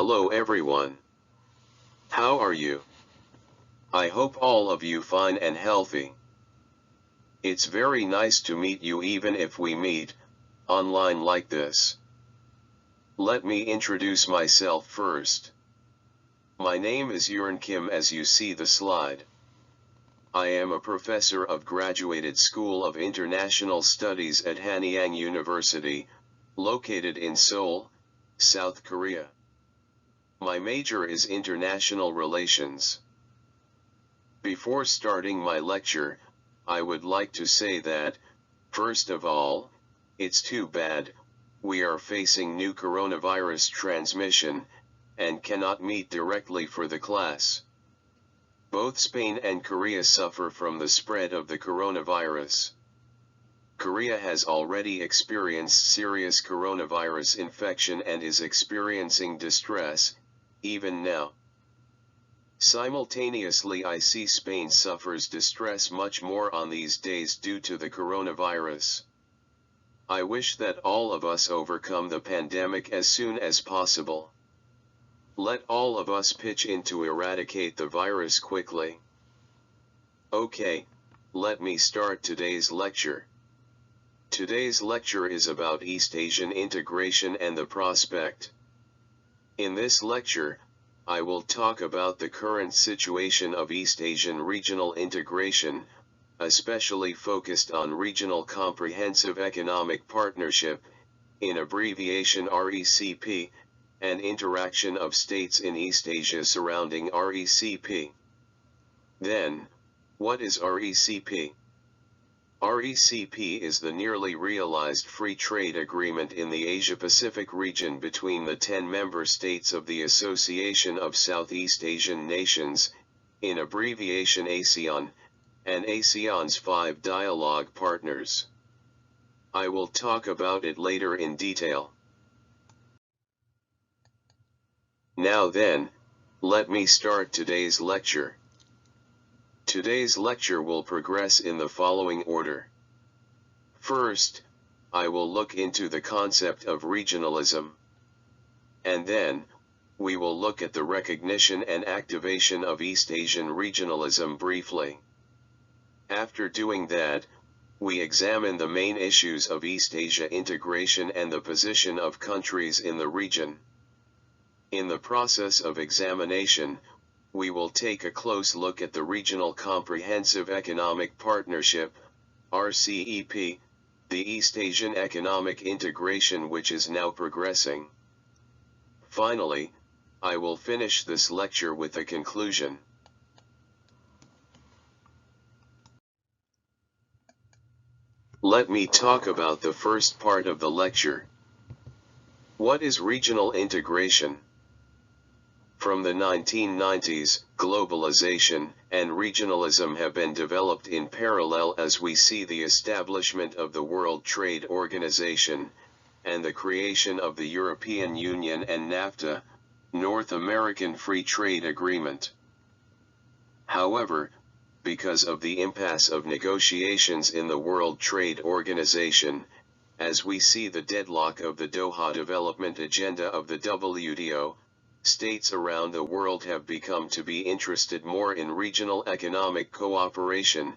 Hello everyone. How are you? I hope all of you fine and healthy. It's very nice to meet you even if we meet online like this. Let me introduce myself first. My name is Youen Kim, as you see the slide. I am a professor of Graduated School of International Studies at Hanyang University, located in Seoul, South Korea. My major is International Relations. Before starting my lecture, I would like to say that, first of all, it's too bad, we are facing new coronavirus transmission, and cannot meet directly for the class. Both Spain and Korea suffer from the spread of the coronavirus. Korea has already experienced serious coronavirus infection and is experiencing distress, even now. Simultaneously, I see Spain suffers distress much more on these days due to the coronavirus. I wish that all of us overcome the pandemic as soon as possible. Let all of us pitch in to eradicate the virus quickly. Okay, let me start today's lecture. Today's lecture is about East Asian integration and the prospect. In this lecture, I will talk about the current situation of East Asian regional integration, especially focused on Regional Comprehensive Economic Partnership, in abbreviation RECP, and interaction of states in East Asia surrounding RECP. Then, what is RECP? RECP is the nearly realized free trade agreement in the Asia-Pacific region between the 10 member states of the Association of Southeast Asian Nations, in abbreviation ASEAN, and ASEAN's 5 dialogue partners. I will talk about it later in detail. Now then, let me start today's lecture. Today's lecture will progress in the following order. First, I will look into the concept of regionalism. And then, we will look at the recognition and activation of East Asian regionalism briefly. After doing that, we examine the main issues of East Asia integration and the position of countries in the region. In the process of examination, we will take a close look at the Regional Comprehensive Economic Partnership, RCEP, the East Asian economic integration which is now progressing. Finally, I will finish this lecture with a conclusion. Let me talk about the first part of the lecture. What is regional integration? From the 1990s, globalization and regionalism have been developed in parallel as we see the establishment of the World Trade Organization, and the creation of the European Union and NAFTA, North American Free Trade Agreement. However, because of the impasse of negotiations in the World Trade Organization, as we see the deadlock of the Doha Development Agenda of the WTO, states around the world have become to be interested more in regional economic cooperation,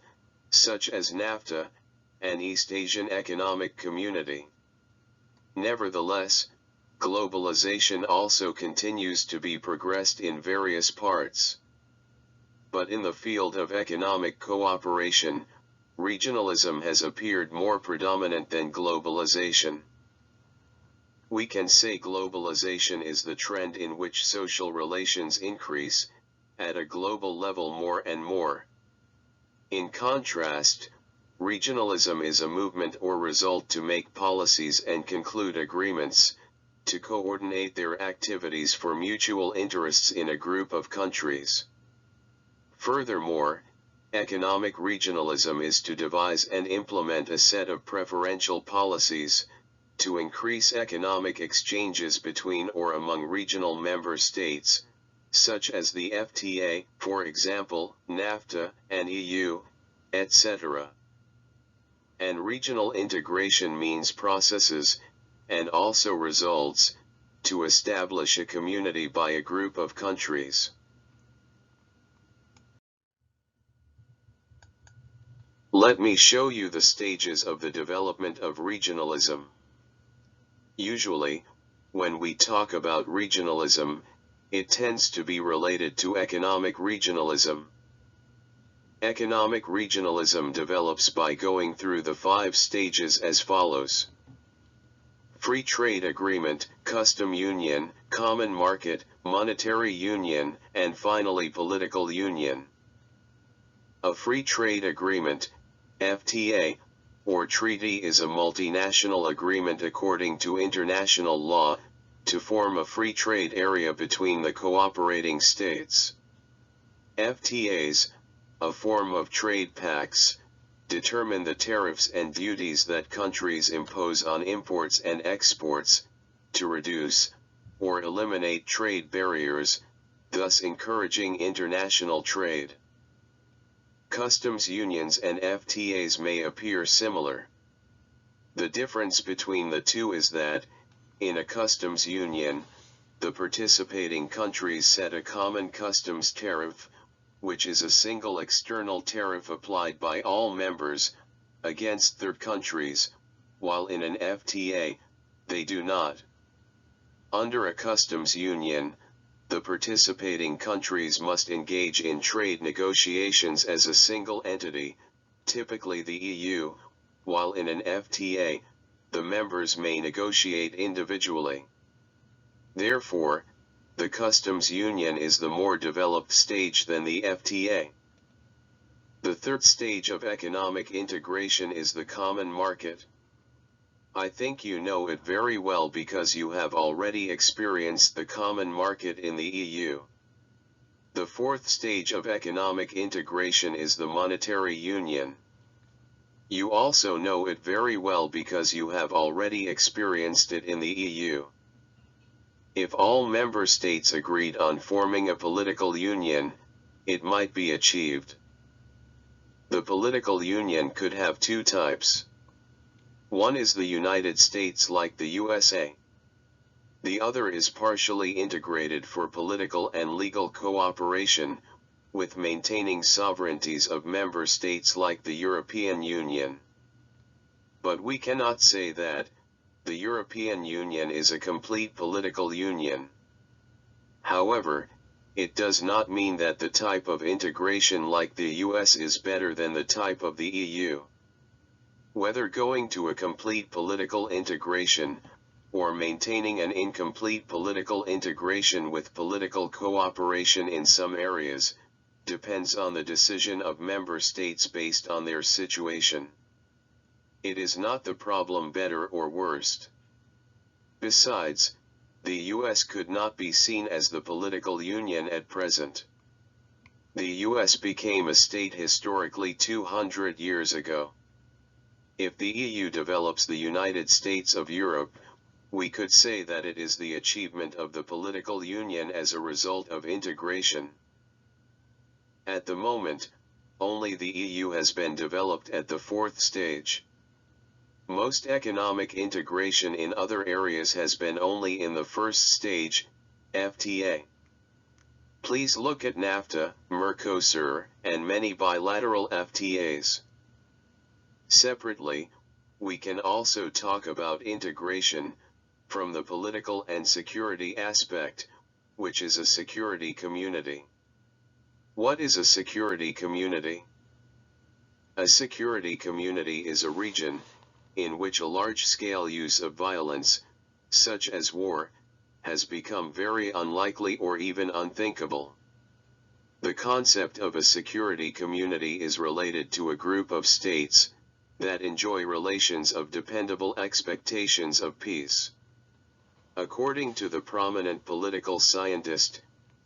such as NAFTA, and East Asian Economic Community. Nevertheless, globalization also continues to be progressed in various parts. But in the field of economic cooperation, regionalism has appeared more predominant than globalization. We can say globalization is the trend in which social relations increase, at a global level more and more. In contrast, regionalism is a movement or result to make policies and conclude agreements, to coordinate their activities for mutual interests in a group of countries. Furthermore, economic regionalism is to devise and implement a set of preferential policies, to increase economic exchanges between or among regional member states, such as the FTA, for example, NAFTA, and EU, etc. And regional integration means processes, and also results, to establish a community by a group of countries. Let me show you the stages of the development of regionalism. Usually, when we talk about regionalism, it tends to be related to economic regionalism. Economic regionalism develops by going through the 5 stages as follows: free trade agreement, custom union, common market, monetary union, and finally political union. A free trade agreement, FTA, or treaty is a multinational agreement according to international law, to form a free trade area between the cooperating states. FTAs, a form of trade pacts, determine the tariffs and duties that countries impose on imports and exports, to reduce, or eliminate trade barriers, thus encouraging international trade. Customs unions and FTAs may appear similar. The difference between the two is that, in a customs union, the participating countries set a common customs tariff, which is a single external tariff applied by all members, against third countries, while in an FTA, they do not. Under a customs union, the participating countries must engage in trade negotiations as a single entity, typically the EU, while in an FTA, the members may negotiate individually. Therefore, the customs union is the more developed stage than the FTA. The third stage of economic integration is the common market. I think you know it very well because you have already experienced the common market in the EU. The fourth stage of economic integration is the monetary union. You also know it very well because you have already experienced it in the EU. If all member states agreed on forming a political union, it might be achieved. The political union could have 2 types. One is the United States like the USA. The other is partially integrated for political and legal cooperation, with maintaining sovereignties of member states like the European Union. But we cannot say that the European Union is a complete political union. However, it does not mean that the type of integration like the US is better than the type of the EU. Whether going to a complete political integration, or maintaining an incomplete political integration with political cooperation in some areas, depends on the decision of member states based on their situation. It is not the problem better or worse. Besides, the US could not be seen as the political union at present. The US became a state historically 200 years ago. If the EU develops the United States of Europe, we could say that it is the achievement of the political union as a result of integration. At the moment, only the EU has been developed at the 4th stage. Most economic integration in other areas has been only in the 1st stage, FTA. Please look at NAFTA, Mercosur, and many bilateral FTAs. Separately, we can also talk about integration, from the political and security aspect, which is a security community. What is a security community? A security community is a region, in which a large-scale use of violence, such as war, has become very unlikely or even unthinkable. The concept of a security community is related to a group of states, that enjoy relations of dependable expectations of peace. According to the prominent political scientist,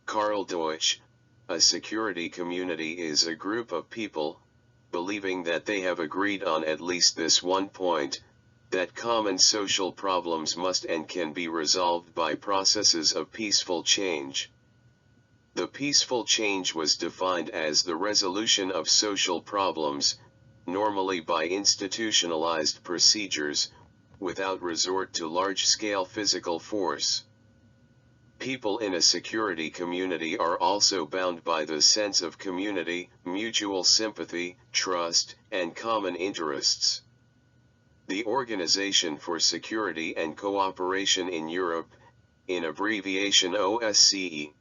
Karl Deutsch, a security community is a group of people, believing that they have agreed on at least this one point, that common social problems must and can be resolved by processes of peaceful change. The peaceful change was defined as the resolution of social problems, normally by institutionalized procedures, without resort to large-scale physical force. People in a security community are also bound by the sense of community, mutual sympathy, trust, and common interests. The Organization for Security and Cooperation in Europe, in abbreviation OSCE,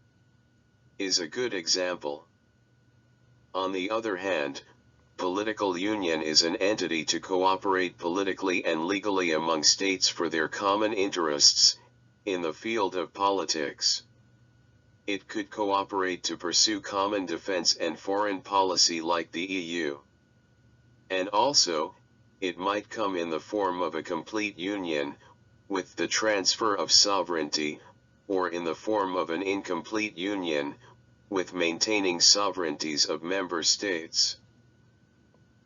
is a good example. On the other hand, political union is an entity to cooperate politically and legally among states for their common interests, in the field of politics. It could cooperate to pursue common defense and foreign policy like the EU. And also, it might come in the form of a complete union, with the transfer of sovereignty, or in the form of an incomplete union, with maintaining sovereignties of member states.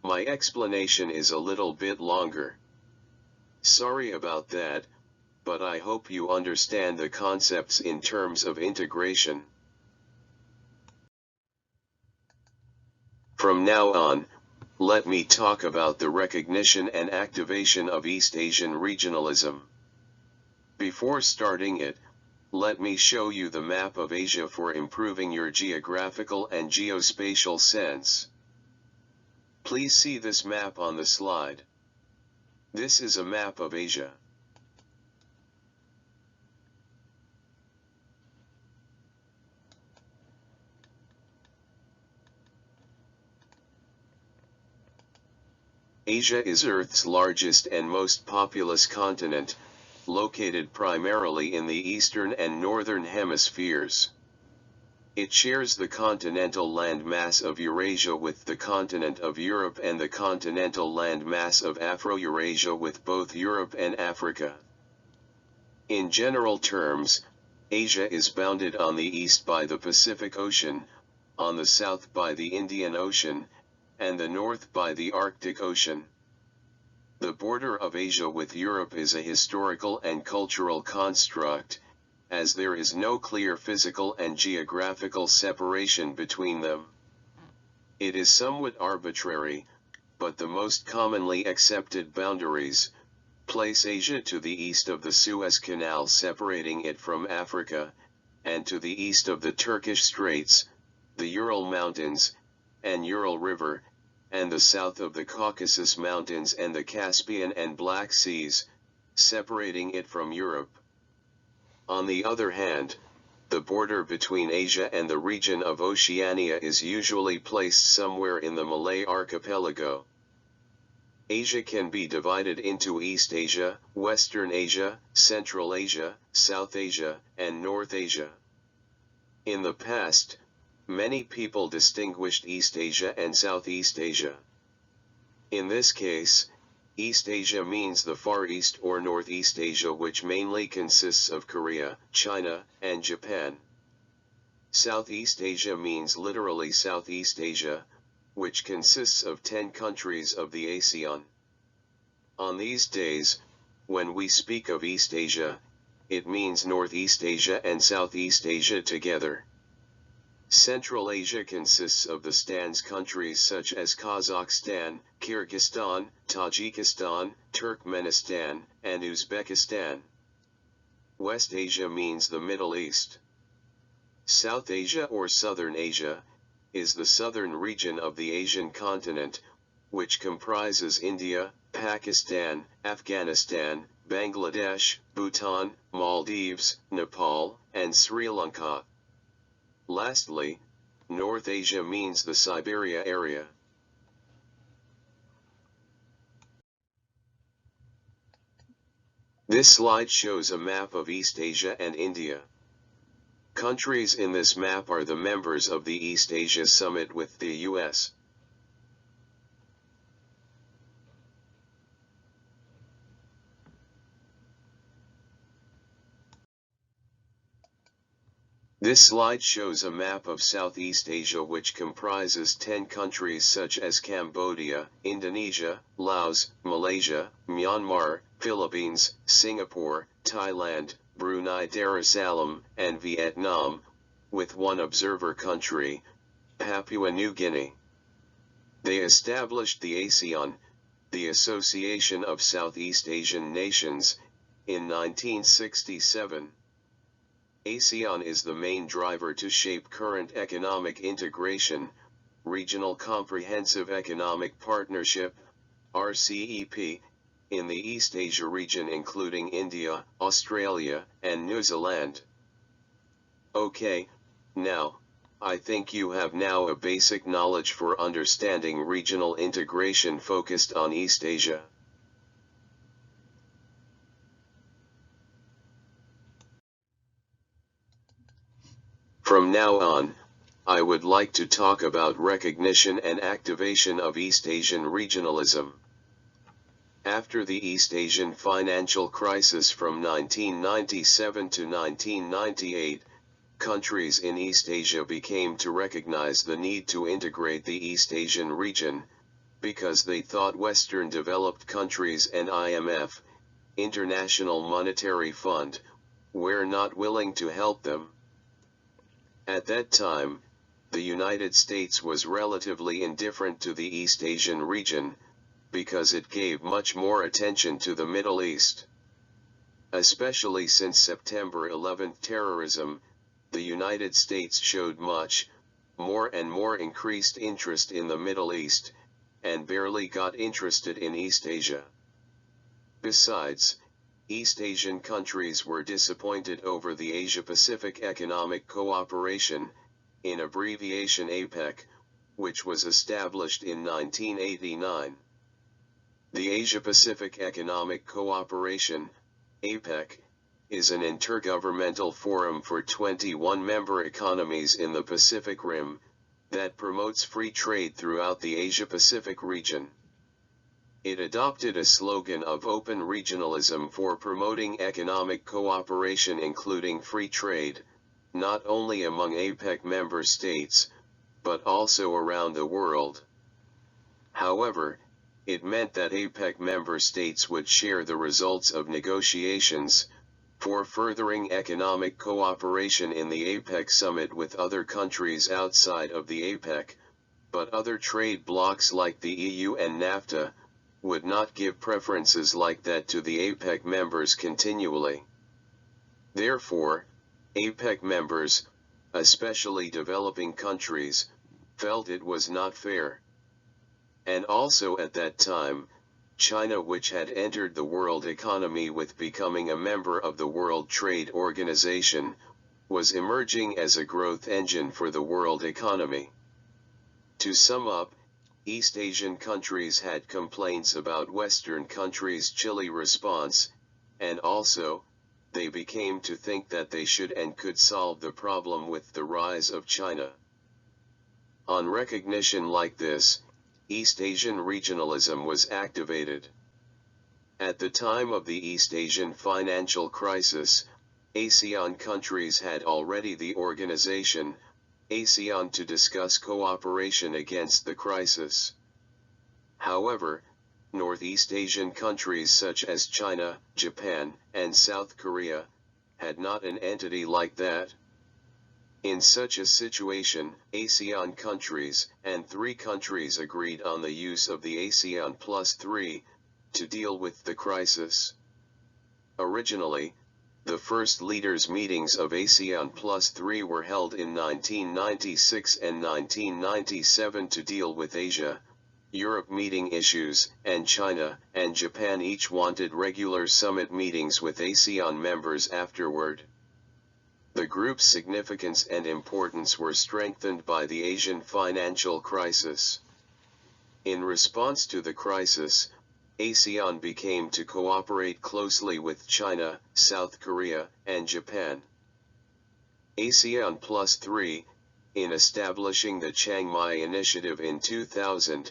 My explanation is a little bit longer. Sorry about that, but I hope you understand the concepts in terms of integration. From now on, let me talk about the recognition and activation of East Asian regionalism. Before starting it, let me show you the map of Asia for improving your geographical and geospatial sense. Please see this map on the slide. This is a map of Asia. Asia is Earth's largest and most populous continent, located primarily in the eastern and northern hemispheres. It shares the continental landmass of Eurasia with the continent of Europe and the continental landmass of Afro-Eurasia with both Europe and Africa. In general terms, Asia is bounded on the east by the Pacific Ocean, on the south by the Indian Ocean, and the north by the Arctic Ocean. The border of Asia with Europe is a historical and cultural construct, as there is no clear physical and geographical separation between them. It is somewhat arbitrary, but the most commonly accepted boundaries place Asia to the east of the Suez Canal separating it from Africa, and to the east of the Turkish Straits, the Ural Mountains, and Ural River, and the south of the Caucasus Mountains and the Caspian and Black Seas, separating it from Europe. On the other hand, the border between Asia and the region of Oceania is usually placed somewhere in the Malay archipelago. Asia can be divided into East Asia, Western Asia, Central Asia, South Asia, and North Asia. In the past, many people distinguished East Asia and Southeast Asia. In this case, East Asia means the Far East or Northeast Asia, which mainly consists of Korea, China, and Japan. Southeast Asia means literally Southeast Asia, which consists of 10 countries of the Asean. On these days, when we speak of East Asia, it means Northeast Asia and Southeast Asia together. Central Asia consists of the Stan's countries such as Kazakhstan, Kyrgyzstan, Tajikistan, Turkmenistan, and Uzbekistan. West Asia means the Middle East. South Asia or Southern Asia is the southern region of the Asian continent, which comprises India, Pakistan, Afghanistan, Bangladesh, Bhutan, Maldives, Nepal, and Sri Lanka. Lastly, North Asia means the Siberia area. This slide shows a map of East Asia and India. Countries in this map are the members of the East Asia Summit with the US. This slide shows a map of Southeast Asia which comprises 10 countries such as Cambodia, Indonesia, Laos, Malaysia, Myanmar, Philippines, Singapore, Thailand, Brunei Darussalam, and Vietnam, with one observer country, Papua New Guinea. They established the ASEAN, the Association of Southeast Asian Nations, in 1967. ASEAN is the main driver to shape current economic integration, Regional Comprehensive Economic Partnership, RCEP, in the East Asia region including India, Australia, and New Zealand. Okay, now, I think you have now a basic knowledge for understanding regional integration focused on East Asia. From now on, I would like to talk about recognition and activation of East Asian regionalism. After the East Asian financial crisis from 1997 to 1998, countries in East Asia became to recognize the need to integrate the East Asian region, because they thought Western developed countries and IMF, International Monetary Fund, were not willing to help them. At that time, the United States was relatively indifferent to the East Asian region, because it gave much more attention to the Middle East. Especially since September 11 terrorism, the United States showed much, more and more increased interest in the Middle East, and barely got interested in East Asia. Besides, East Asian countries were disappointed over the Asia-Pacific Economic Cooperation, in abbreviation APEC, which was established in 1989. The Asia-Pacific Economic Cooperation, APEC, is an intergovernmental forum for 21 member economies in the Pacific Rim, that promotes free trade throughout the Asia-Pacific region. It adopted a slogan of open regionalism for promoting economic cooperation including free trade, not only among APEC member states, but also around the world. However, it meant that APEC member states would share the results of negotiations, for furthering economic cooperation in the APEC summit with other countries outside of the APEC, but other trade blocs like the EU and NAFTA, would not give preferences like that to the APEC members continually. Therefore, APEC members, especially developing countries, felt it was not fair. And also at that time, China, which had entered the world economy with becoming a member of the World Trade Organization, was emerging as a growth engine for the world economy. To sum up, East Asian countries had complaints about Western countries' chilly response, and also, they became to think that they should and could solve the problem with the rise of China. On recognition like this, East Asian regionalism was activated. At the time of the East Asian financial crisis, ASEAN countries had already the organization, ASEAN, to discuss cooperation against the crisis. However, Northeast Asian countries such as China, Japan, and South Korea, had not an entity like that. In such a situation, ASEAN countries, and 3 countries agreed on the use of the ASEAN Plus 3, to deal with the crisis. Originally, the first leaders' meetings of ASEAN Plus 3 were held in 1996 and 1997 to deal with Asia, Europe meeting issues, and China and Japan each wanted regular summit meetings with ASEAN members afterward. The group's significance and importance were strengthened by the Asian financial crisis. In response to the crisis, ASEAN became to cooperate closely with China, South Korea, and Japan. ASEAN Plus 3, in establishing the Chiang Mai Initiative in 2000,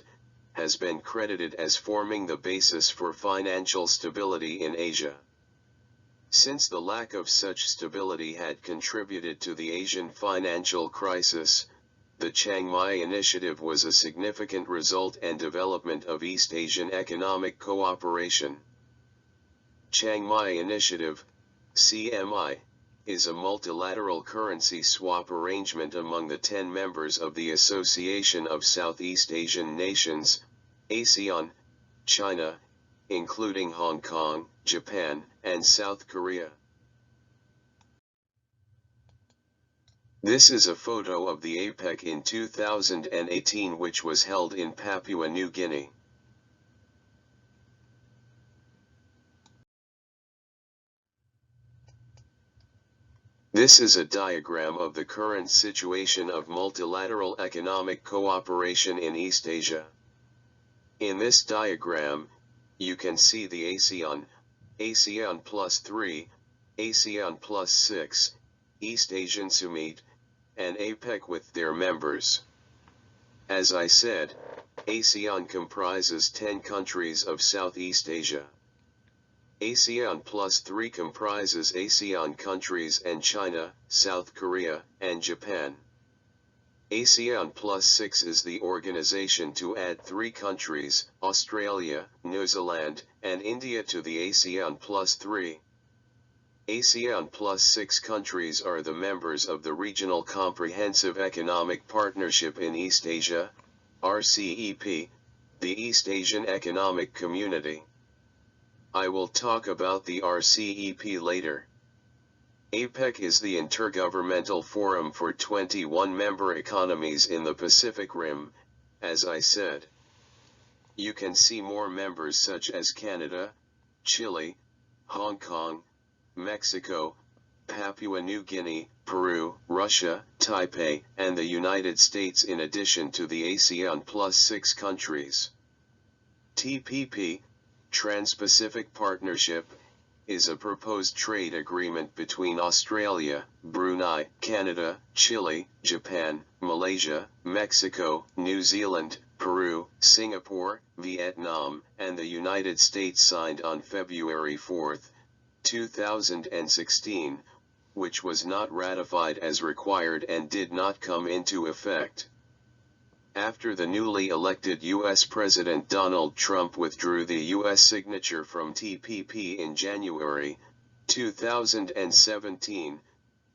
has been credited as forming the basis for financial stability in Asia. Since the lack of such stability had contributed to the Asian financial crisis, the Chiang Mai Initiative was a significant result and development of East Asian economic cooperation. Chiang Mai Initiative, CMI, is a multilateral currency swap arrangement among the 10 members of the Association of Southeast Asian Nations, ASEAN, China, including Hong Kong, Japan, and South Korea. This is a photo of the APEC in 2018, which was held in Papua New Guinea. This is a diagram of the current situation of multilateral economic cooperation in East Asia. In this diagram, you can see the ASEAN, ASEAN Plus 3, ASEAN Plus 6, East Asian Summit, and APEC with their members. As I said, ASEAN comprises 10 countries of Southeast Asia. ASEAN Plus 3 comprises ASEAN countries and China, South Korea, and Japan. ASEAN Plus 6 is the organization to add 3 countries, Australia, New Zealand, and India to the ASEAN Plus 3. ASEAN Plus 6 countries are the members of the Regional Comprehensive Economic Partnership in East Asia, RCEP, the East Asian Economic Community. I will talk about the RCEP later. APEC is the intergovernmental forum for 21 member economies in the Pacific Rim, as I said. You can see more members such as Canada, Chile, Hong Kong, Mexico, Papua New Guinea, Peru, Russia, Taipei, and the United States, in addition to the ASEAN Plus 6 countries. TPP, Trans-Pacific Partnership, is a proposed trade agreement between Australia, Brunei, Canada, Chile, Japan, Malaysia, Mexico, New Zealand, Peru, Singapore, Vietnam, and the United States, signed on February 4, 2016, which was not ratified as required and did not come into effect. After the newly elected U.S. President Donald Trump withdrew the U.S. signature from TPP in January 2017,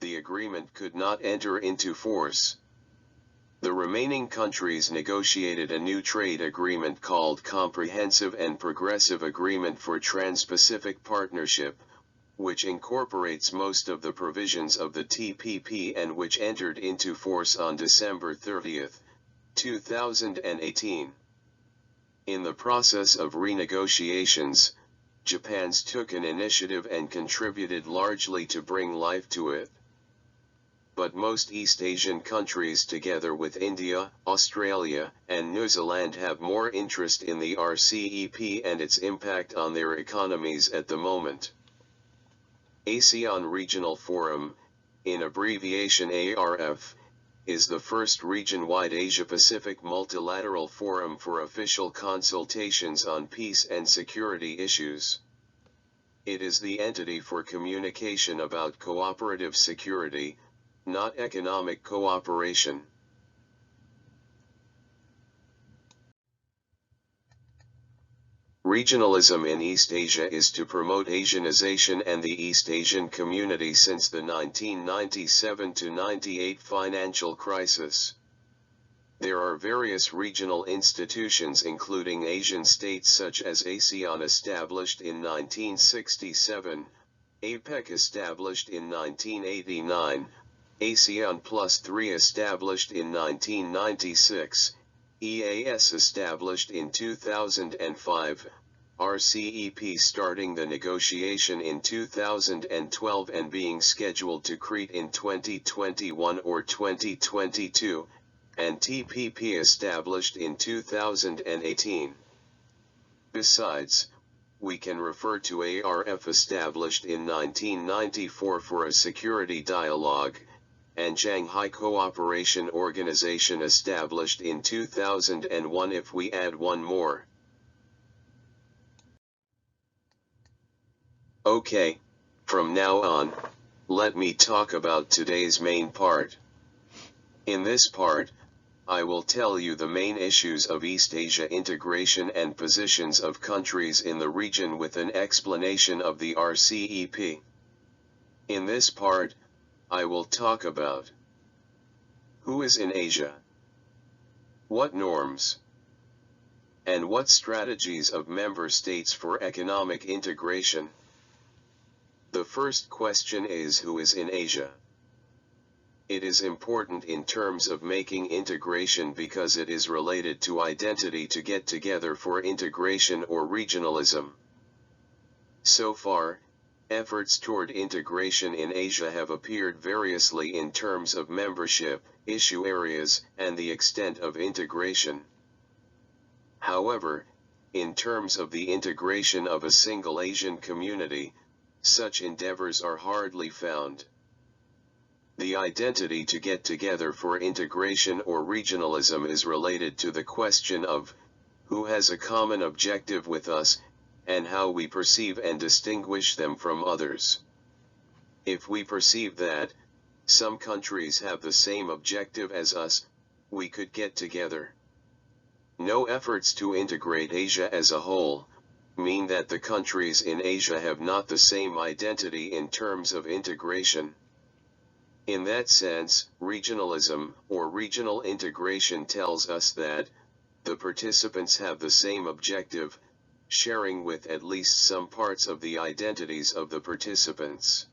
the agreement could not enter into force. The remaining countries negotiated a new trade agreement called Comprehensive and Progressive Agreement for Trans-Pacific Partnership, which incorporates most of the provisions of the TPP and which entered into force on December 30, 2018. In the process of renegotiations, Japan took an initiative and contributed largely to bring life to it. But most East Asian countries, together with India, Australia, and New Zealand, have more interest in the RCEP and its impact on their economies at the moment. ASEAN Regional Forum, in abbreviation ARF, is the first region-wide Asia-Pacific multilateral forum for official consultations on peace and security issues. It is the entity for communication about cooperative security, not economic cooperation. Regionalism in East Asia is to promote Asianization and the East Asian community since the 1997-98 financial crisis. There are various regional institutions including Asian states such as ASEAN established in 1967, APEC established in 1989, ASEAN Plus 3 established in 1996, EAS established in 2005, RCEP starting the negotiation in 2012 and being scheduled to Crete in 2021 or 2022, and TPP established in 2018. Besides, we can refer to ARF established in 1994 for a security dialogue, and Shanghai Cooperation Organization established in 2001 if we add one more. Okay, from now on, let me talk about today's main part. In this part, I will tell you the main issues of East Asia integration and positions of countries in the region with an explanation of the RCEP. In this part, I will talk about who is in Asia, what norms, and what strategies of member states for economic integration. The first question is who is in Asia. It is important in terms of making integration because it is related to identity to get together for integration or regionalism. So far, efforts toward integration in Asia have appeared variously in terms of membership, issue areas, and the extent of integration. However, in terms of the integration of a single Asian community, such endeavors are hardly found. The identity to get together for integration or regionalism is related to the question of who has a common objective with us, and how we perceive and distinguish them from others. If we perceive that some countries have the same objective as us, we could get together. No efforts to integrate Asia as a whole mean that the countries in Asia have not the same identity in terms of integration. In that sense, regionalism, or regional integration, tells us that the participants have the same objective, sharing with at least some parts of the identities of the participants.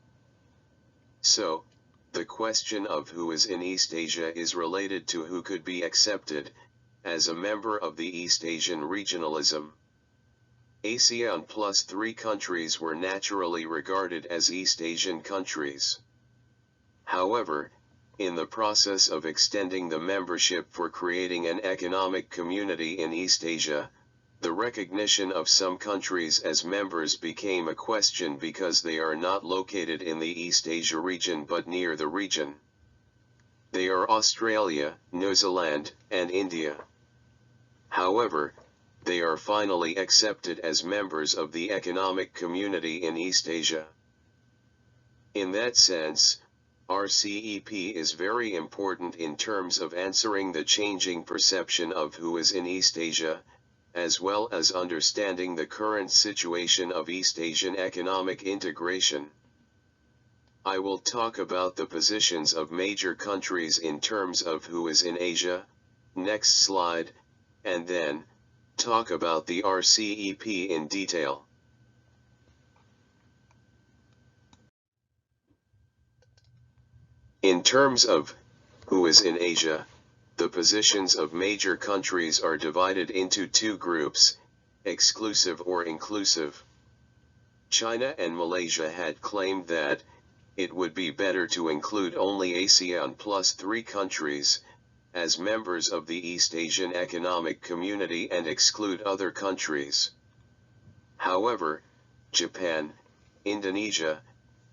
So, the question of who is in East Asia is related to who could be accepted as a member of the East Asian regionalism. ASEAN plus 3 countries were naturally regarded as East Asian countries. However, in the process of extending the membership for creating an economic community in East Asia, the recognition of some countries as members became a question because they are not located in the East Asia region but near the region. They are Australia, New Zealand, and India. However, they are finally accepted as members of the economic community in East Asia. In that sense, RCEP is very important in terms of answering the changing perception of who is in East Asia, as well as understanding the current situation of East Asian economic integration. I will talk about the positions of major countries in terms of who is in Asia, next slide, and then talk about the RCEP in detail. In terms of who is in Asia, the positions of major countries are divided into 2 groups, exclusive or inclusive. China and Malaysia had claimed that it would be better to include only ASEAN plus 3 countries as members of the East Asian Economic Community and exclude other countries. However, Japan, Indonesia,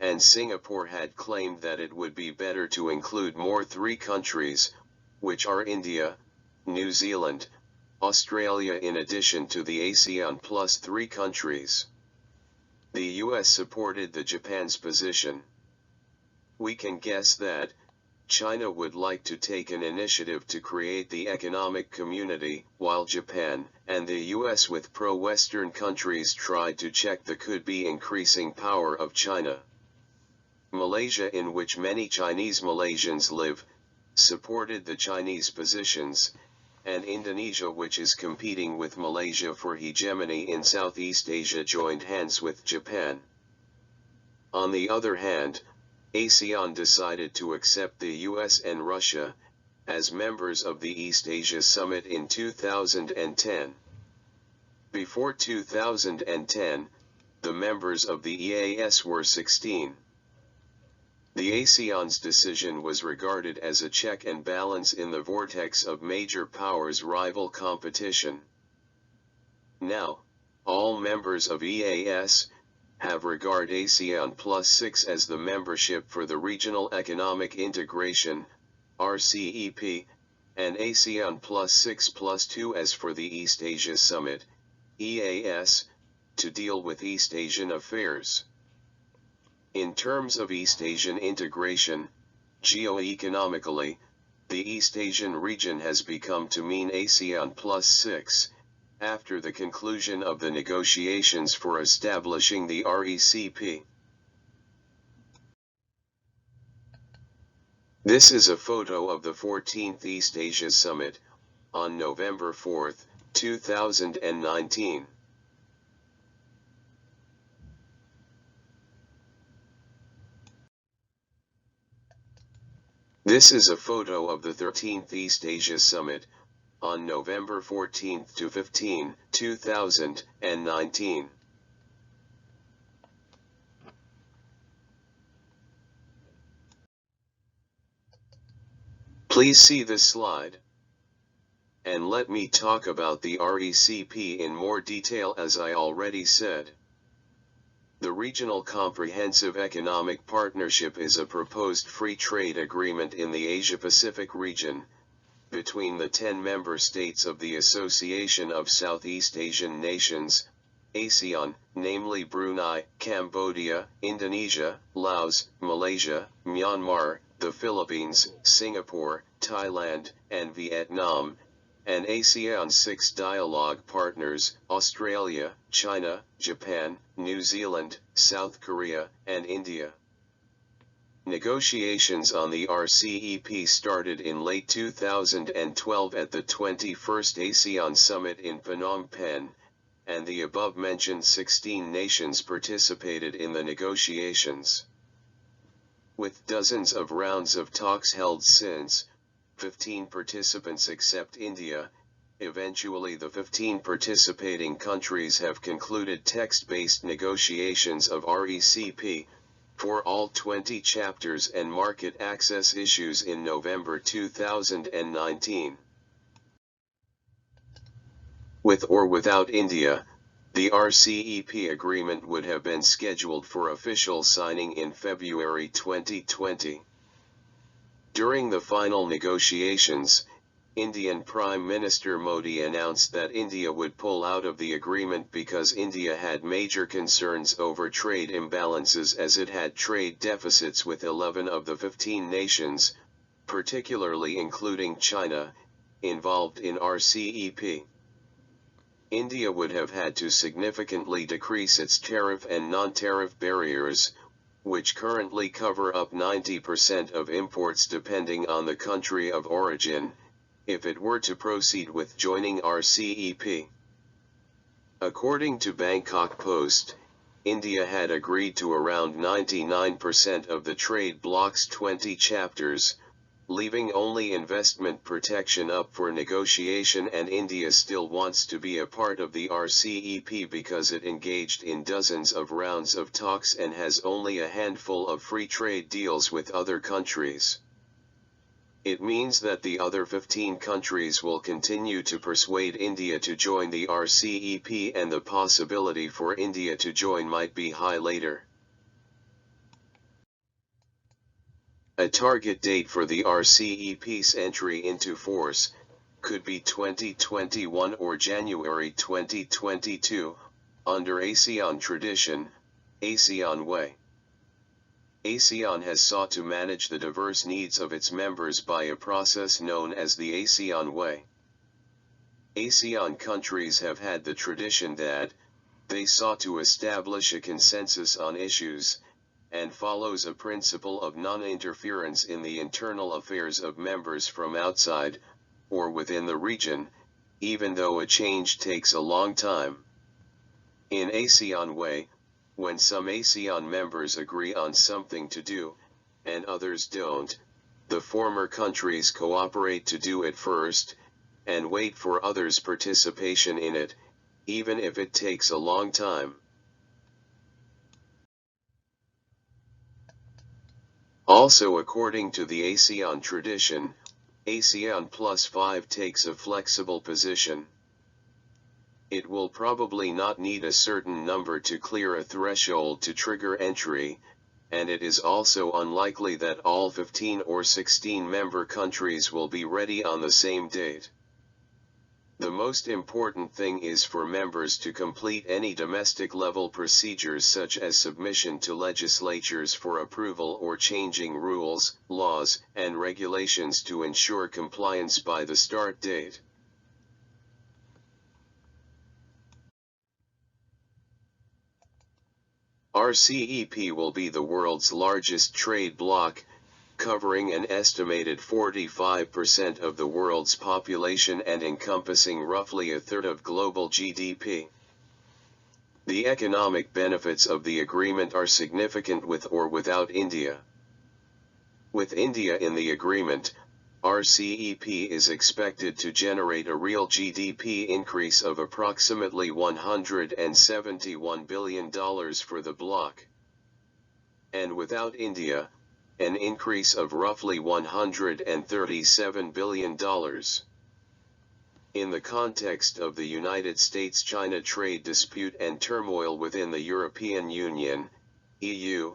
and Singapore had claimed that it would be better to include more 3 countries, which are India, New Zealand, Australia in addition to the ASEAN plus 3 countries. The US supported the Japan's position. We can guess that China would like to take an initiative to create the economic community, while Japan and the US with pro-Western countries tried to check the could-be increasing power of China. Malaysia, in which many Chinese Malaysians live, supported the Chinese positions, and Indonesia, which is competing with Malaysia for hegemony in Southeast Asia, joined hands with Japan. On the other hand, ASEAN decided to accept the US and Russia as members of the East Asia Summit in 2010. Before 2010, the members of the EAS were 16. The ASEAN's decision was regarded as a check and balance in the vortex of major powers' rival competition. Now, all members of EAS have regard ASEAN plus 6 as the membership for the Regional Economic Integration, RCEP, and ASEAN plus 6 plus 2 as for the East Asia Summit, EAS, to deal with East Asian affairs. In terms of East Asian integration, geoeconomically, the East Asian region has become to mean ASEAN plus 6, after the conclusion of the negotiations for establishing the RECP. This is a photo of the 14th East Asia Summit, on November 4, 2019. This is a photo of the 13th East Asia Summit, on November 14 to 15, 2019. Please see this slide. And let me talk about the RECP in more detail. As I already said, the Regional Comprehensive Economic Partnership is a proposed free trade agreement in the Asia-Pacific region, between the 10 member states of the Association of Southeast Asian Nations, ASEAN, namely Brunei, Cambodia, Indonesia, Laos, Malaysia, Myanmar, the Philippines, Singapore, Thailand, and Vietnam, and ASEAN's 6 dialogue partners, Australia, China, Japan, New Zealand, South Korea, and India. Negotiations on the RCEP started in late 2012 at the 21st ASEAN Summit in Phnom Penh, and the above-mentioned 16 nations participated in the negotiations. With dozens of rounds of talks held since, 15 participants except India, eventually the 15 participating countries have concluded text-based negotiations of RECP, for all 20 chapters and market access issues in November 2019. With or without India, the RCEP agreement would have been scheduled for official signing in February 2020. During the final negotiations, Indian Prime Minister Modi announced that India would pull out of the agreement because India had major concerns over trade imbalances, as it had trade deficits with 11 of the 15 nations, particularly including China, involved in RCEP. India would have had to significantly decrease its tariff and non-tariff barriers, which currently cover up 90% of imports depending on the country of origin, if it were to proceed with joining RCEP. According to Bangkok Post, India had agreed to around 99% of the trade bloc's 20 chapters, leaving only investment protection up for negotiation, and India still wants to be a part of the RCEP because it engaged in dozens of rounds of talks and has only a handful of free trade deals with other countries. It means that the other 15 countries will continue to persuade India to join the RCEP, and the possibility for India to join might be high later. A target date for the RCEP's entry into force could be 2021 or January 2022, under ASEAN tradition, Asean Way. ASEAN has sought to manage the diverse needs of its members by a process known as the Asean Way. ASEAN countries have had the tradition that they sought to establish a consensus on issues, and follows a principle of non-interference in the internal affairs of members from outside, or within the region, even though a change takes a long time. In Asean Way, when some ASEAN members agree on something to do, and others don't, the former countries cooperate to do it first, and wait for others' participation in it, even if it takes a long time. Also, according to the ASEAN tradition, ASEAN Plus 5 takes a flexible position. It will probably not need a certain number to clear a threshold to trigger entry, and it is also unlikely that all 15 or 16 member countries will be ready on the same date. The most important thing is for members to complete any domestic-level procedures, such as submission to legislatures for approval or changing rules, laws, and regulations to ensure compliance by the start date. RCEP will be the world's largest trade bloc, covering an estimated 45% of the world's population and encompassing roughly a third of global GDP. The economic benefits of the agreement are significant with or without India. With India in the agreement, RCEP is expected to generate a real GDP increase of approximately $171 billion for the bloc. And without India, an increase of roughly $137 billion. In the context of the United States-China trade dispute and turmoil within the European Union, EU,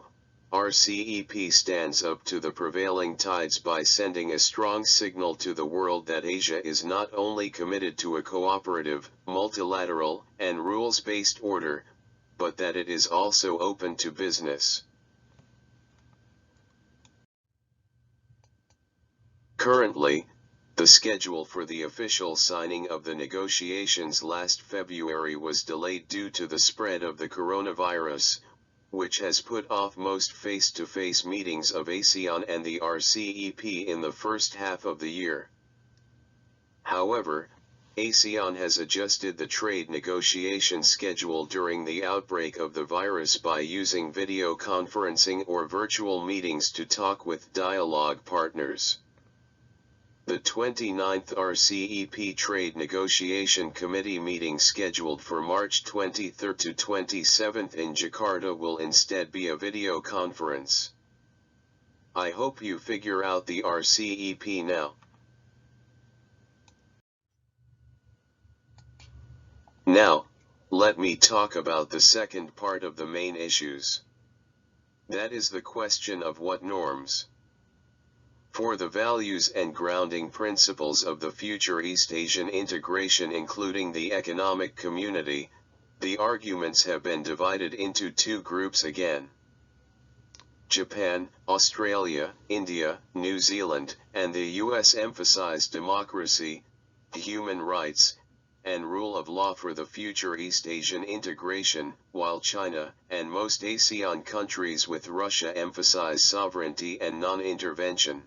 RCEP stands up to the prevailing tides by sending a strong signal to the world that Asia is not only committed to a cooperative, multilateral, and rules-based order, but that it is also open to business. Currently, the schedule for the official signing of the negotiations last February was delayed due to the spread of the coronavirus, which has put off most face-to-face meetings of ASEAN and the RCEP in the first half of the year. However, ASEAN has adjusted the trade negotiation schedule during the outbreak of the virus by using video conferencing or virtual meetings to talk with dialogue partners. The 29th RCEP Trade Negotiation Committee meeting scheduled for March 23 to 27 in Jakarta will instead be a video conference. I hope you figure out the RCEP now. Now, let me talk about the second part of the main issues. That is the question of what norms. For the values and grounding principles of the future East Asian integration, including the economic community, the arguments have been divided into two groups again. Japan, Australia, India, New Zealand, and the US emphasize democracy, human rights, and rule of law for the future East Asian integration, while China, and most ASEAN countries with Russia emphasize sovereignty and non-intervention.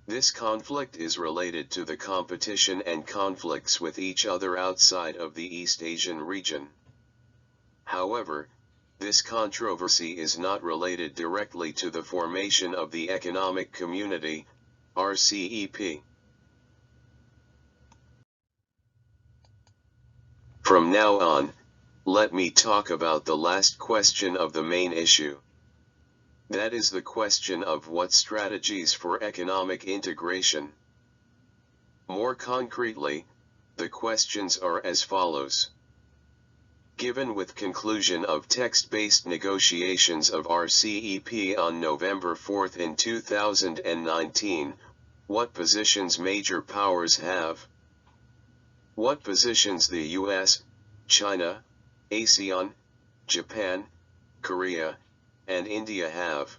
This conflict is related to the competition and conflicts with each other outside of the East Asian region. However, this controversy is not related directly to the formation of the Economic Community, RCEP. From now on, let me talk about the last question of the main issue. That is the question of what strategies for economic integration. More concretely, the questions are as follows. Given with conclusion of text-based negotiations of RCEP on November 4 in 2019, what positions major powers have? What positions the US, China, ASEAN, Japan, Korea, and India have?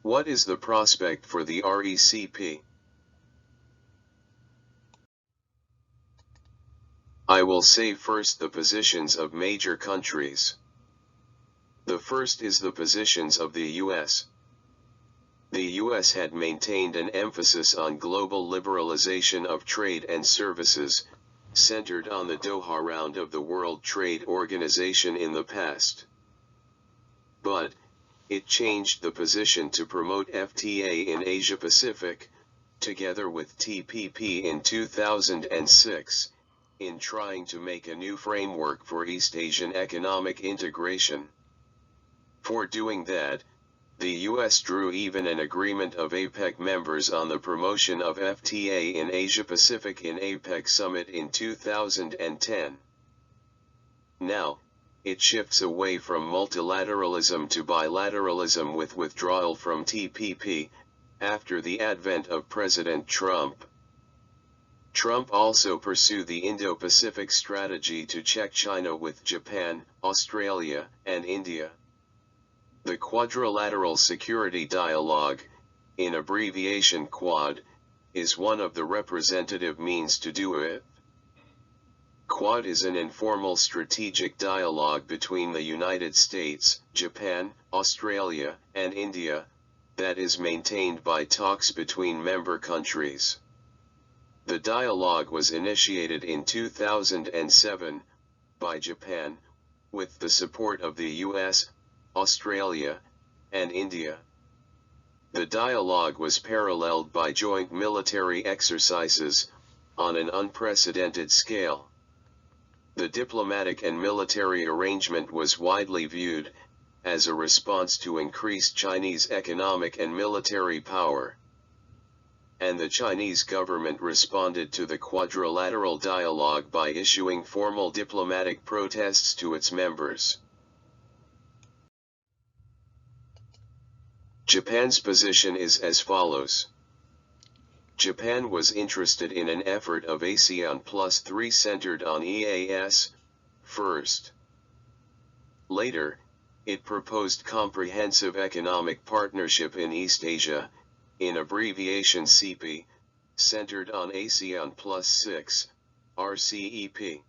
What is the prospect for the RCEP? I will say first the positions of major countries. The first is the positions of the US. The US had maintained an emphasis on global liberalization of trade and services, centered on the Doha round of the World Trade Organization in the past. But, it changed the position to promote FTA in Asia-Pacific, together with TPP in 2006, in trying to make a new framework for East Asian economic integration. For doing that, the US drew even an agreement of APEC members on the promotion of FTA in Asia-Pacific in APEC Summit in 2010. Now, it shifts away from multilateralism to bilateralism with withdrawal from TPP, after the advent of President Trump. Trump also pursued the Indo-Pacific strategy to check China with Japan, Australia, and India. The Quadrilateral Security Dialogue, in abbreviation Quad, is one of the representative means to do it. Quad is an informal strategic dialogue between the United States, Japan, Australia, and India, that is maintained by talks between member countries. The dialogue was initiated in 2007, by Japan, with the support of the US, Australia, and India. The dialogue was paralleled by joint military exercises, on an unprecedented scale. The diplomatic and military arrangement was widely viewed as a response to increased Chinese economic and military power. And the Chinese government responded to the quadrilateral dialogue by issuing formal diplomatic protests to its members. Japan's position is as follows. Japan was interested in an effort of ASEAN Plus 3 centered on EAS, first. Later, it proposed Comprehensive Economic Partnership in East Asia, in abbreviation CP, centered on ASEAN Plus 6, RCEP.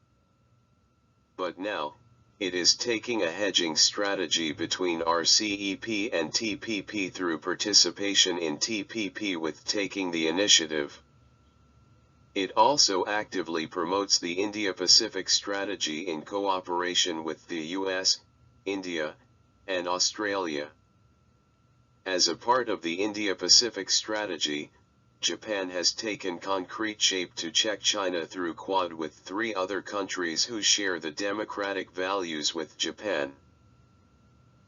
But now, it is taking a hedging strategy between RCEP and TPP through participation in TPP with taking the initiative. It also actively promotes the India-Pacific strategy in cooperation with the US, India, and Australia. As a part of the India-Pacific strategy, Japan has taken concrete shape to check China through Quad with 3 other countries who share the democratic values with Japan.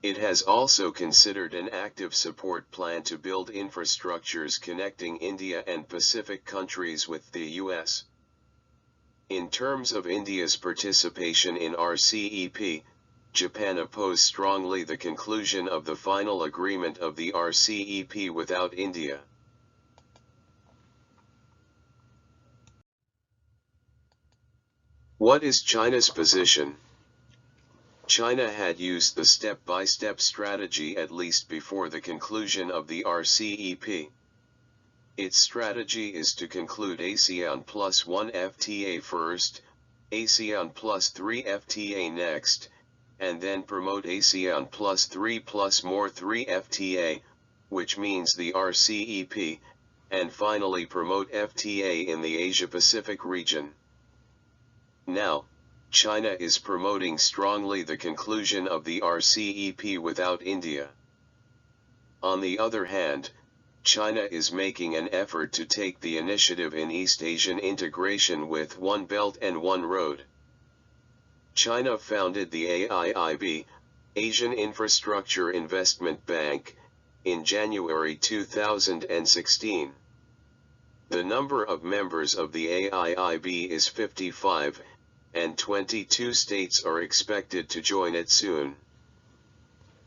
It has also considered an active support plan to build infrastructures connecting India and Pacific countries with the US. In terms of India's participation in RCEP, Japan opposed strongly the conclusion of the final agreement of the RCEP without India. What is China's position? China had used the step-by-step strategy at least before the conclusion of the RCEP. Its strategy is to conclude ASEAN Plus 1 FTA first, ASEAN Plus 3 FTA next, and then promote ASEAN Plus 3 plus more 3 FTA, which means the RCEP, and finally promote FTA in the Asia-Pacific region. Now, China is promoting strongly the conclusion of the RCEP without India. On the other hand, China is making an effort to take the initiative in East Asian integration with One Belt and One Road. China founded the AIIB, Asian Infrastructure Investment Bank, in January 2016. The number of members of the AIIB is 55, and 22 states are expected to join it soon.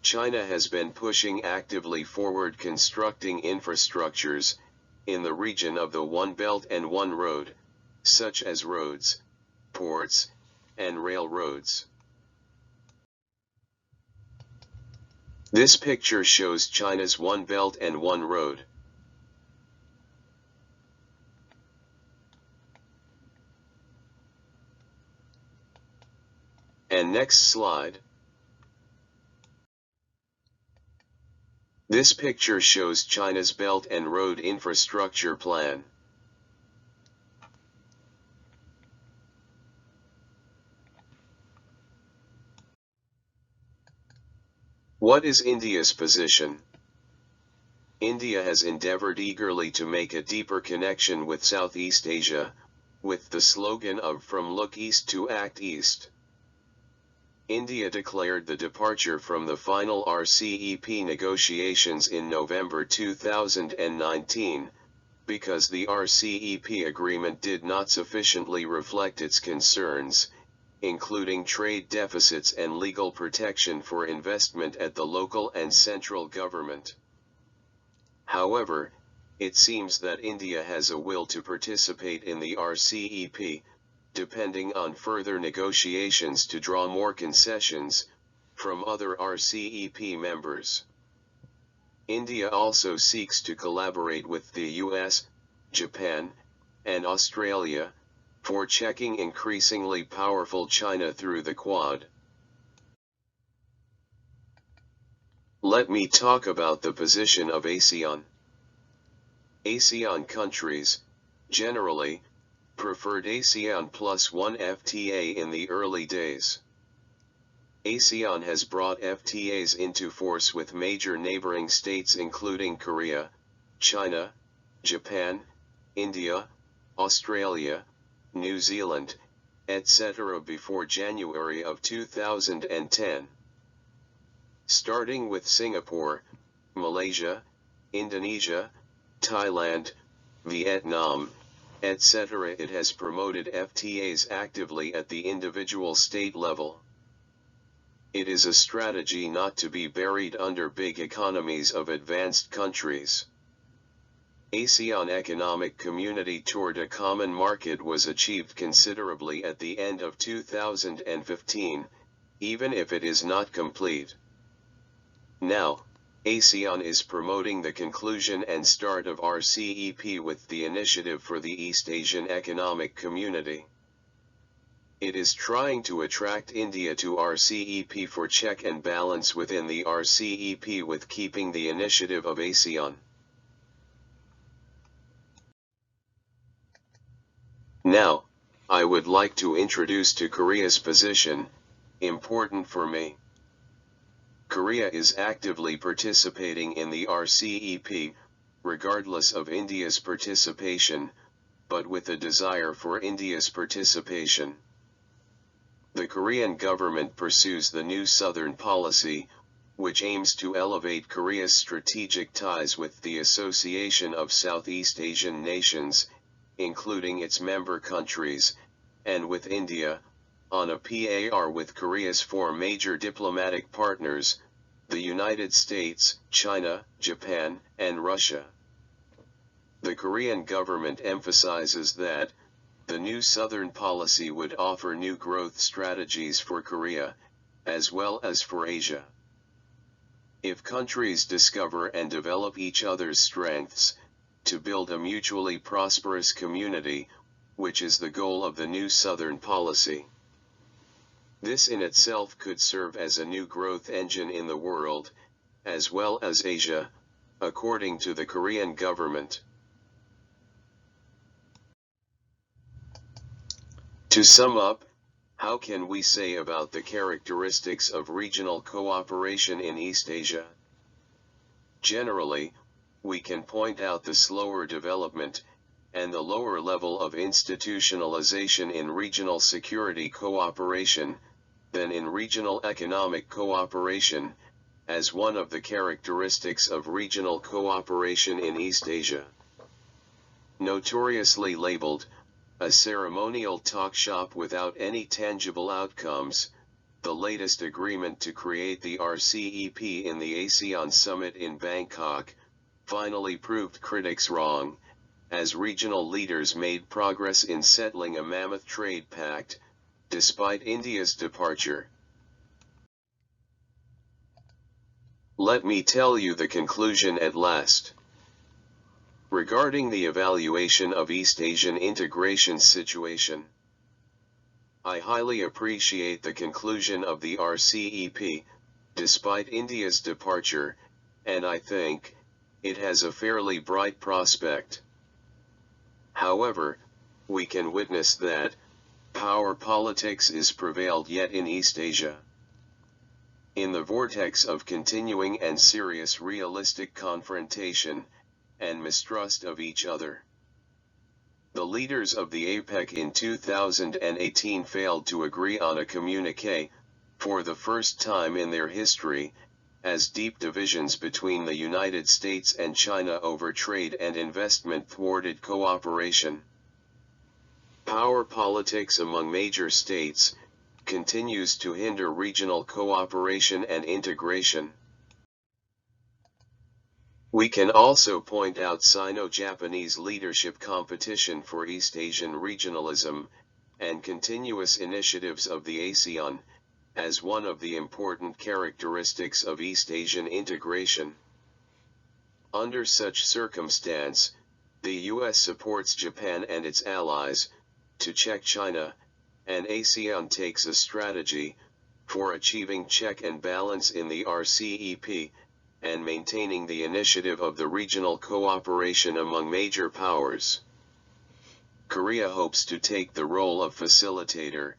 China has been pushing actively forward constructing infrastructures, in the region of the One Belt and One Road, such as roads, ports, and railroads. This picture shows China's One Belt and One Road. And next slide. This picture shows China's Belt and Road Infrastructure Plan. What is India's position? India has endeavored eagerly to make a deeper connection with Southeast Asia, with the slogan of From Look East to Act East. India declared the departure from the final RCEP negotiations in November 2019, because the RCEP agreement did not sufficiently reflect its concerns, including trade deficits and legal protection for investment at the local and central government. However, it seems that India has a will to participate in the RCEP, depending on further negotiations to draw more concessions from other RCEP members. India also seeks to collaborate with the US, Japan, and Australia, for checking increasingly powerful China through the Quad. Let me talk about the position of ASEAN. ASEAN countries, generally, preferred ASEAN Plus 1 FTA in the early days. Asean has brought FTAs into force with major neighboring states including Korea, China, Japan, India, Australia, New Zealand, etc. before January of 2010. Starting with Singapore, Malaysia, Indonesia, Thailand, Vietnam, etc. It has promoted FTAs actively at the individual state level. It is a strategy not to be buried under big economies of advanced countries. ASEAN Economic Community toward a common market was achieved considerably at the end of 2015, even if it is not complete. Now, ASEAN is promoting the conclusion and start of RCEP with the Initiative for the East Asian Economic Community. It is trying to attract India to RCEP for check and balance within the RCEP with keeping the initiative of ASEAN. Now, I would like to introduce to Korea's position, important for me. Korea is actively participating in the RCEP, regardless of India's participation, but with a desire for India's participation. The Korean government pursues the new Southern policy, which aims to elevate Korea's strategic ties with the Association of Southeast Asian Nations, including its member countries, and with India, on a par with Korea's four major diplomatic partners, the United States, China, Japan, and Russia. The Korean government emphasizes that, the new Southern policy would offer new growth strategies for Korea, as well as for Asia. If countries discover and develop each other's strengths, to build a mutually prosperous community, which is the goal of the new Southern policy. This in itself could serve as a new growth engine in the world, as well as Asia, according to the Korean government. To sum up, how can we say about the characteristics of regional cooperation in East Asia? Generally, we can point out the slower development, and the lower level of institutionalization in regional security cooperation, than in regional economic cooperation, as one of the characteristics of regional cooperation in East Asia. Notoriously labeled, a ceremonial talk shop without any tangible outcomes, the latest agreement to create the RCEP in the ASEAN summit in Bangkok, finally proved critics wrong, as regional leaders made progress in settling a mammoth trade pact, despite India's departure. Let me tell you the conclusion at last. Regarding the evaluation of East Asian integration situation, I highly appreciate the conclusion of the RCEP, despite India's departure, and I think, it has a fairly bright prospect. However, we can witness that, power politics is prevailed yet in East Asia. In the vortex of continuing and serious realistic confrontation, and mistrust of each other. The leaders of the APEC in 2018 failed to agree on a communiqué, for the first time in their history, as deep divisions between the United States and China over trade and investment thwarted cooperation. Power politics among major states continues to hinder regional cooperation and integration. We can also point out Sino-Japanese leadership competition for East Asian regionalism, and continuous initiatives of the ASEAN, as one of the important characteristics of East Asian integration. Under such circumstance, the US supports Japan and its allies, to check China, and ASEAN takes a strategy, for achieving check and balance in the RCEP, and maintaining the initiative of the regional cooperation among major powers. Korea hopes to take the role of facilitator,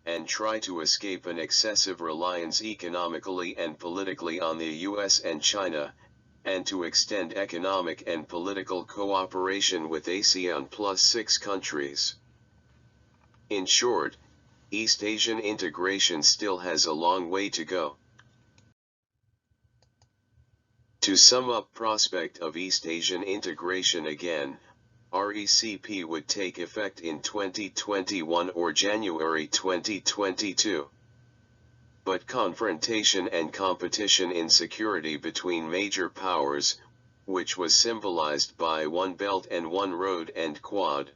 and try to escape an excessive reliance economically and politically on the US and China, and to extend economic and political cooperation with ASEAN plus 6 countries. In short, East Asian integration still has a long way to go. To sum up prospect of East Asian integration again, RCEP would take effect in 2021 or January 2022. But confrontation and competition in security between major powers, which was symbolized by One Belt and One Road and Quad,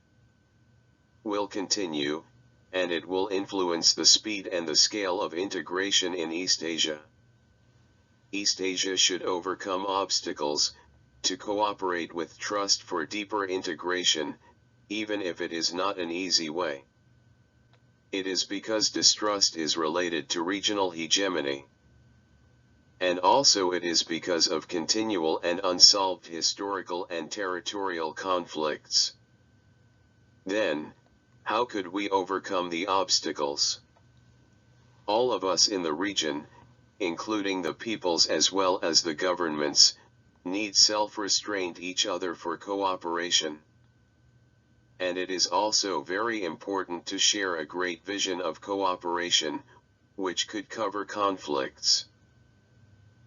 will continue, and it will influence the speed and the scale of integration in East Asia. East Asia should overcome obstacles, to cooperate with trust for deeper integration, even if it is not an easy way. It is because distrust is related to regional hegemony. And also it is because of continual and unsolved historical and territorial conflicts. Then, how could we overcome the obstacles? All of us in the region, including the peoples as well as the governments, need self-restraint each other for cooperation. And it is also very important to share a great vision of cooperation, which could cover conflicts.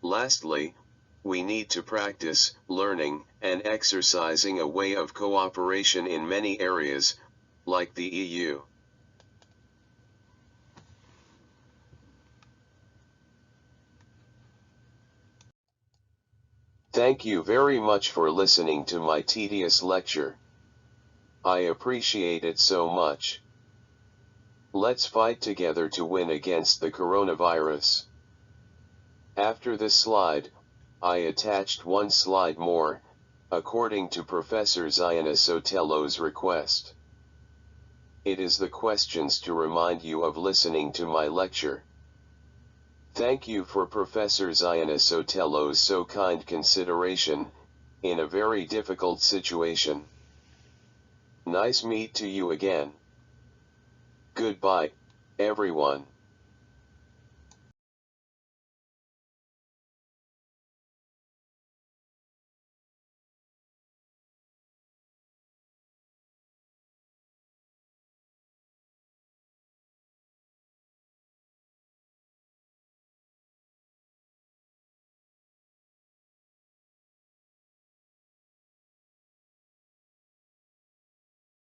Lastly, we need to practice learning and exercising a way of cooperation in many areas, like the EU. Thank you very much for listening to my tedious lecture. I appreciate it so much. Let's fight together to win against the coronavirus. After this slide, I attached one slide more, according to Professor Ziana Sotelo's request. It is the questions to remind you of listening to my lecture. Thank you for Professor Ziana Sotelo's so kind consideration, in a very difficult situation. Nice meet to you again. Goodbye, everyone.